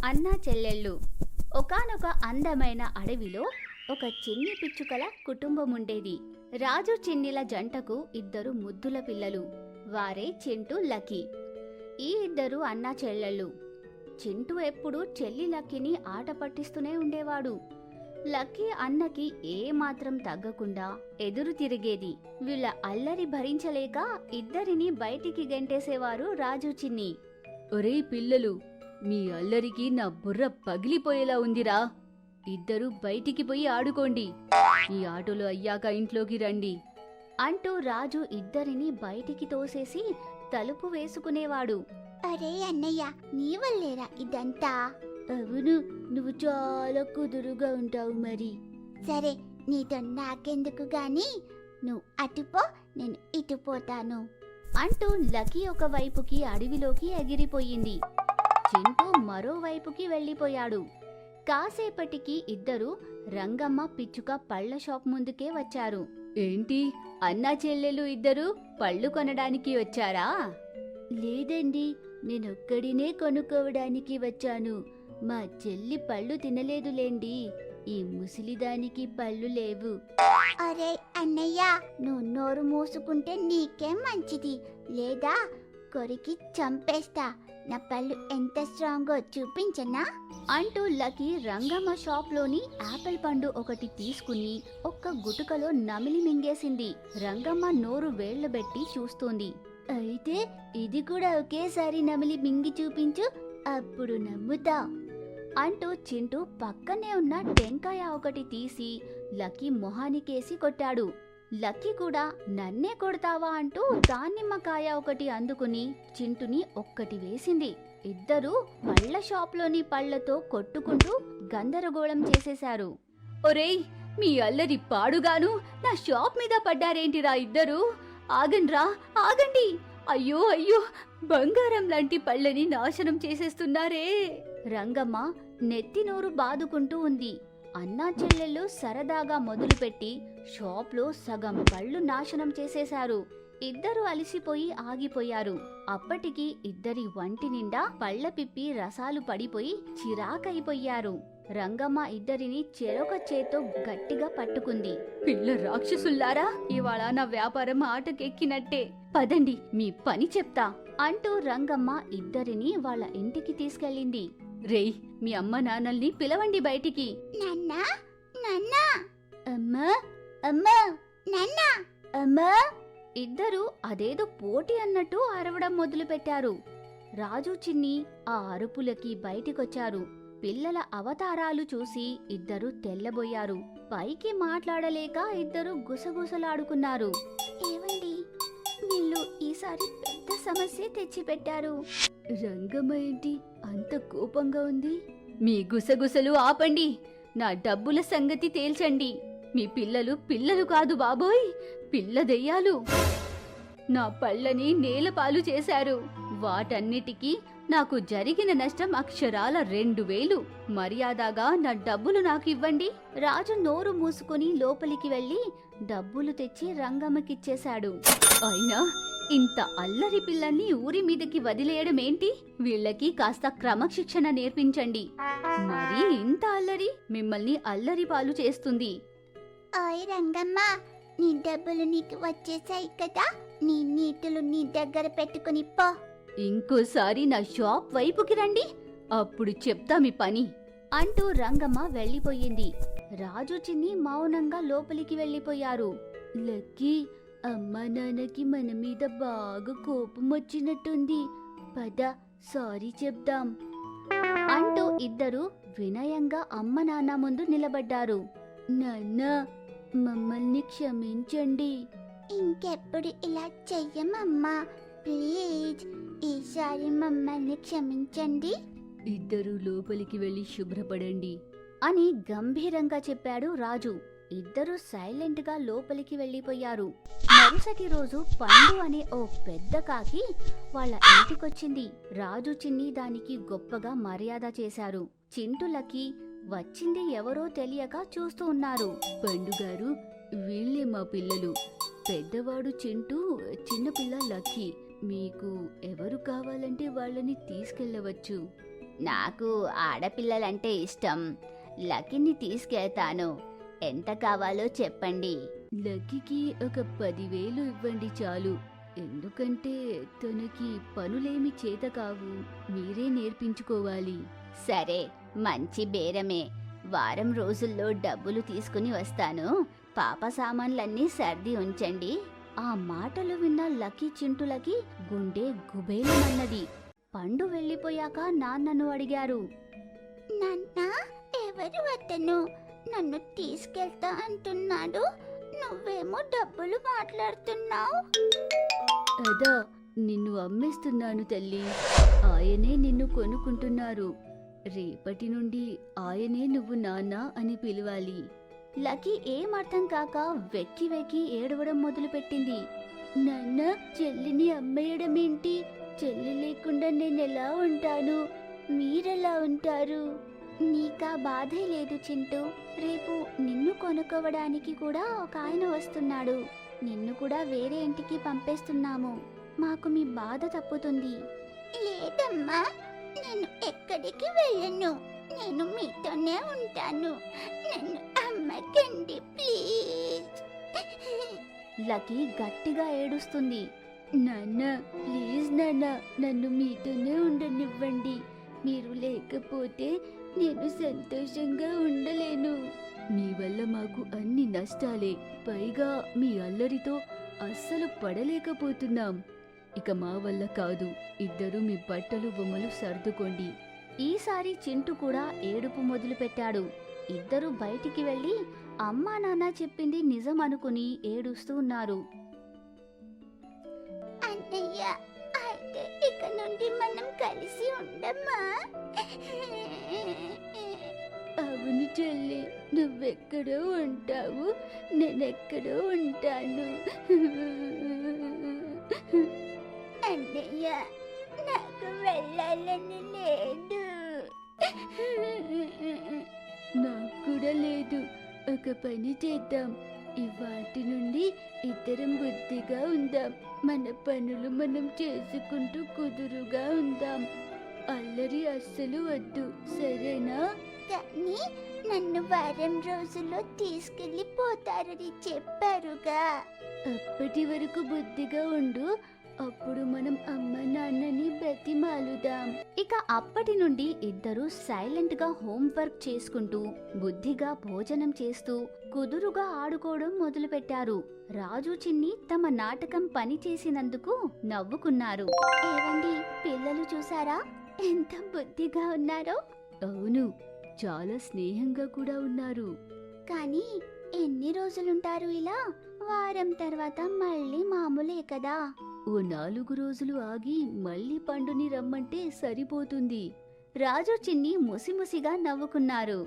అన్నా చెల్లెళ్ళు. ఒకానొక అందమైన అడవిలో ఒక చిన్ని పిచ్చుకల కుటుంబం ఉండేది. రాజు చిన్నిల జంటకు ఇద్దరు ముద్దుల పిల్లలు. వారే చింటూ, లక్కీ. ఈ ఇద్దరు అన్నా చెల్లెళ్ళు. చింటూ ఎప్పుడూ చెల్లి లక్కీని ఆట పట్టిస్తూనే ఉండేవాడు. లక్కీ అన్నకి ఏమాత్రం తగ్గకుండా ఎదురు తిరిగేది. వీళ్ళ అల్లరి భరించలేక ఇద్దరిని బయటికి గెంటేసేవారు రాజు, చిన్ని. ఒరేయ్ పిల్లలు, మీ అల్లరికి నా బుర్ర పగిలిపోయేలా ఉందిరా. ఇద్దరు బయటికి పోయి ఆడుకోండి. ఈ ఆటలు అయ్యాక ఇంట్లోకి రండి అంటూ రాజు ఇద్దరిని బయటికి తోసేసి తలుపు వేసుకునేవాడు. అరే అన్నయ్య, నీ వల్లేరా ఇదంతా? అవును, నువ్వు చాలా కుదురుగా ఉంటావు మరి. సరే, నీతో నాకెందుకు గాని, నువ్వు అటుపో, నేను ఇటుపోతాను అంటూ లక్కీ ఒక వైపుకి అడవిలోకి ఎగిరిపోయింది. చింటూ మరోవైపుకి వెళ్ళిపోయాడు. కాసేపటికి ఇద్దరు రంగమ్మ, పిచ్చుక పళ్ళ షాప్ ముందుకే వచ్చారు. ఏంటి, అన్నా చెల్లెలు ఇద్దరు పళ్ళు కొనడానికి వచ్చారా? లేదండి, నేనొక్కడినే కొనుక్కోవడానికి వచ్చాను. మా చెల్లి పళ్ళు తినలేదులేండి. ఈ ముసిలిదానికి పళ్ళు లేవు. అరే అన్నయ్య, నువ్వు నోరు మూసుకుంటే నీకేం మంచిది, లేదా కొరికి చంపేస్తా. నా పళ్ళు ఎంత స్ట్రాంగో చూపించనా? అంటూ లక్కీ రంగమ్మ షాప్లోని యాపిల్ పండు ఒకటి తీసుకుని ఒక్క గుటుకలో నమిలి మింగేసింది. రంగమ్మ నోరు వేళ్లబెట్టి చూస్తోంది. అయితే ఇది కూడా ఒకేసారి నమిలి మింగి చూపించు, అప్పుడు నమ్ముతా అంటూ చింటూ పక్కనే ఉన్న టెంకాయ ఒకటి తీసి లక్కీ మొహానికేసి కొట్టాడు. లక్కీ కూడా నన్నే కొడతావా అంటూ దానిమ్మకాయ ఒకటి అందుకుని చింటుని ఒక్కటి వేసింది. ఇద్దరూ పళ్ళ షాప్లోని పళ్లతో కొట్టుకుంటూ గందరగోళం చేసేశారు. ఒరేయ్, మీ అల్లరి పాడుగాను నా షాప్ మీద పడ్డారేంటిరా ఇద్దరు? ఆగండ్రా, ఆగండి. అయ్యో అయ్యో, బంగారం లాంటి పళ్ళని నాశనం చేసేస్తున్నారే. రంగమ్మ నెత్తి నోరు బాదుకుంటూ ఉంది. అన్నా చెల్లెళ్ళు సరదాగా మొదలుపెట్టి షాప్లో సగం పళ్ళు నాశనం చేసేశారు. ఇద్దరు అలిసిపోయి ఆగిపోయారు. అప్పటికి ఇద్దరి వంటి నిండా పళ్ళ పిప్పి రసాలు పడిపోయి చిరాకైపోయారు. రంగమ్మ ఇద్దరిని చెరొక చేత్తో గట్టిగా పట్టుకుంది. పిల్ల రాక్షసుల్లారా, ఇవాళ నా వ్యాపారం ఆటకెక్కినట్టే. పదండి, మీ పని చెప్తా అంటూ రంగమ్మ ఇద్దరిని వాళ్ళ ఇంటికి తీసుకెళ్ళింది. రేయ్, మీ అమ్మ నాన్నల్ని పిలవండి బయటికి. నాన్నా, నాన్నా, అమ్మా, అమ్మా, నాన్నా, అమ్మా. ఇద్దరు అదేదో పోటీ అన్నట్టు అరవడం మొదలుపెట్టారు. రాజు, చిన్ని ఆ అరుపులకి బయటికొచ్చారు. పిల్లల అవతారాలు చూసి ఇద్దరు తెల్లబోయారు. పైకి మాట్లాడలేక ఇద్దరు గుసగుసలాడుకున్నారు. ఏవండి, వీళ్ళు ఈసారి పెద్ద సమస్య తెచ్చిపెట్టారు. రంగమ్మ ఏంటి అంత కోపంగా ఉంది? మీ గుసగుసలు ఆపండి, నా డబ్బుల సంగతి తేల్చండి. మీ పిల్లలు పిల్లలు కాదు బాబోయ్, పిల్ల దెయ్యాలు. నా పళ్ళని నేలపాలు చేశారు. వాటన్నిటికీ నాకు జరిగిన నష్టం అక్షరాల 2000. మర్యాదగా నా డబ్బులు నాకు ఇవ్వండి. రాజు నోరు మూసుకుని లోపలికి వెళ్లి డబ్బులు తెచ్చి రంగమ్మకిచ్చేశాడు. అయినా ఇంత అల్లరి పిల్లల్ని ఊరి మీదకి వదిలేయడమేంటి? వీళ్ళకి కాస్త క్రమశిక్షణ నేర్పించండి. మరీ ఇంత అల్లరి మిమ్మల్ని అల్లరి పాలు చేస్తుంది. ఓయ్ రంగమ్మ, నీ డబ్బులు నీకు వచ్చేసాయి కదా, నీ నీతులు నీ దగ్గర పెట్టుకుని పో. ఇంకోసారి నా షాప్ వైపుకి రండి, అప్పుడు చెప్తా మీ పని అంటూ రంగమ్మ వెళ్ళిపోయింది. రాజు, చిన్ని మౌనంగా లోపలికి వెళ్ళిపోయారు. లక్కీ, అమ్మా నాన్నకి మన మీద బాగా కోపం వచ్చినట్టుంది. పద, సారీ చెప్దాం అంటూ ఇద్దరు వినయంగా అమ్మ నాన్న ముందు నిలబడ్డారు. నాన్న, మమ్మల్ని క్షమించండి. ఇంకెప్పుడు ఇలా చెయ్యమమ్మా, ప్లీజ్. ఈసారి మమ్మల్ని క్షమించండి. ఇద్దరు లోపలికి వెళ్ళి శుభ్రపడండి అని గంభీరంగా చెప్పాడు రాజు. ఇద్దరూ సైలెంట్ గా లోపలికి వెళ్ళిపోయారు. మరుసటి రోజు పండు అనే ఓ పెద్ద కాకి వాళ్ళ ఇంటికొచ్చింది. రాజు, చిన్ని దానికి గొప్పగా మర్యాద చేశారు. చింటులకి వచ్చింది ఎవరో తెలియక చూస్తూ ఉన్నారు. పండుగారు, వీళ్ళే మా పిల్లలు. పెద్దవాడు చింటూ, చిన్నపిల్ల లక్కీ. మీకు ఎవరు కావాలంటే వాళ్ళని తీసుకెళ్ళవచ్చు. నాకు ఆడపిల్లలంటే ఇష్టం. లక్కీని తీసుకెళ్తాను. ఎంత కావాలో చెప్పండి. లక్కీకి ఒక 10,000 ఇవ్వండి చాలు. ఎందుకంటే తనకి పనులేమి చేత కావు, మీరే నేర్పించుకోవాలి. సరే, మంచి బేరమే. వారం రోజుల్లో డబ్బులు తీసుకుని వస్తాను. పాప సామాన్లన్నీ సర్ది ఉంచండి. ఆ మాటలు విన్న లక్కీ చింటులకి గుండె గుబేలమన్నది. పండు వెళ్ళిపోయాక నాన్నను అడిగారు. నాన్న, ఎవరు అతను? నన్ను తీసుకెళ్తా అంటున్నాడు, నువ్వేమో డబ్బులు మాట్లాడుతున్నావు. అదా, నిన్ను అమ్మేస్తున్నాను తల్లి. ఆయనే నిన్ను కొనుక్కుంటున్నారు. రేపటి నుండి ఆయనే నువ్వు నాన్న అని పిలవాలి. లక్కీ ఏం అర్థం కాక వెక్కి వెక్కి ఏడవడం మొదలుపెట్టింది. నాన్న, చెల్లిని అమ్మేయడం ఏంటి? చెల్లి లేకుండా నేనెలా ఉంటాను? మీరెలా ఉంటారు? నీకా బాధే లేదు చింటూ. రేపు నిన్ను కొనుక్కోవడానికి కూడా ఒక ఆయన వస్తున్నాడు. నిన్ను కూడా వేరే ఇంటికి పంపేస్తున్నాము. మాకు మీ బాధ తప్పుతుంది. లేదమ్మా, నేను ఎక్కడికి వెళ్ళను. నేను మీతోనే ఉంటాను. నన్ను అమ్మకండి ప్లీజ్. లక్కీ గట్టిగా ఏడుస్తుంది. నాన్న, ప్లీజ్ నాన్న, నన్ను మీతోనే ఉండనివ్వండి. మీరు లేకపోతే నేను సంతోషంగా ఉండలేను. మీ వల్ల మాకు అన్ని నష్టాలే. పైగా మీ అల్లరితో అస్సలు పడలేకపోతున్నాం. ఇక మా వల్ల కాదు. ఇద్దరు మీ బట్టలు బొమ్మలు సర్దుకోండి. ఈసారి చింటూ కూడా ఏడుపు మొదలుపెట్టాడు. ఇద్దరు బయటికి వెళ్లి అమ్మా నాన్న చెప్పింది నిజం అనుకుని ఏడుస్తూ ఉన్నారు. అన్నయ్య, అయితే ఇక నుండి మనం కలిసి ఉండమ్మా. అవును చెల్లి, నువ్వెక్కడో ఉంటావు, నేనెక్కడో ఉంటాను. అన్నయ్య, నాకు వెళ్ళాలని లేదు. నాకు కూడా లేదు. ఒక పని చేద్దాం. ఇవాటి నుండి ఇద్దరం బుద్ధిగా ఉందాం. మన పనులు మనం చేసుకుంటూ కుదురుగా ఉందాం. అల్లరి అస్సలు వద్దు, సరేనా? కానీ నన్ను వారం రోజుల్లో తీసుకెళ్ళిపోతారని చెప్పారుగా. అప్పటి వరకు బుద్ధిగా ఉండు. అప్పుడు మనం అమ్మ నాన్నని బ్రతిమాలుదాం. ఇక అప్పటి నుండి ఇద్దరు సైలెంట్ గా హోంవర్క్ చేసుకుంటూ, బుద్ధిగా భోజనం చేస్తూ, కుదురుగా ఆడుకోవడం మొదలుపెట్టారు. రాజు చిన్ని తమ నాటకం పని చేసినందుకు నవ్వుకున్నారు. ఏవండి, పిల్లలు చూసారా ఎంత బుద్ధిగా ఉన్నారో? అవును, చాలా స్నేహంగా కూడా ఉన్నారు. కానీ ఎన్ని రోజులుంటారు ఇలా? వారం తర్వాత మళ్ళీ మామూలే కదా. ఓ 4 రోజులు ఆగి మళ్ళీ పండుని రమ్మంటే సరిపోతుంది. రాజు చిన్ని ముసిముసిగా నవ్వుకున్నారు.